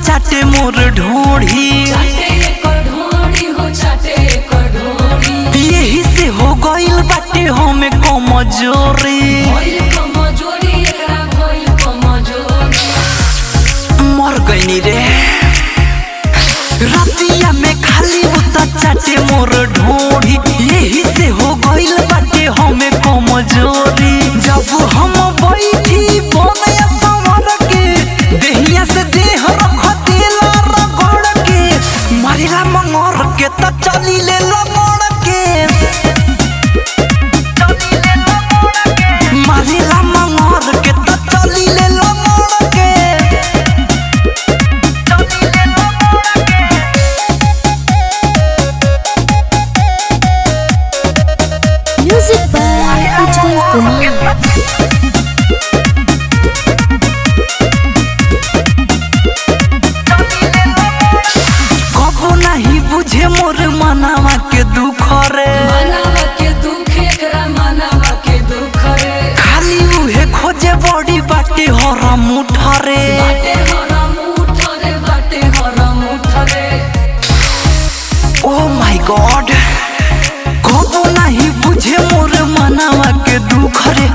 चाटे मोर ढोढ़ी, यही से हो गइल बाटे हमें कमजोरी। मर गइनी रे रतिया में खाली होता चाटे मोर ढोढ़ी, यही से हो गइल बाटे हमें कमजोरी। जब हम बैठी बनया संवर के देहिया से देह रख देला रगड़ के, मारिला मंगर के त चली ले लमड़ के, मारिला मंगर के त चली ले लमड़ के। म्यूजिक बाय उज्जवल कुमार। कबो नहीं बुझे मोर मनावा के दुख रे, खाली उहे खोजे बड़ी बाटे हरा मुठा रे। ओ माय गॉड, कबो नहीं बुझे मोर मनावा के दुख रे,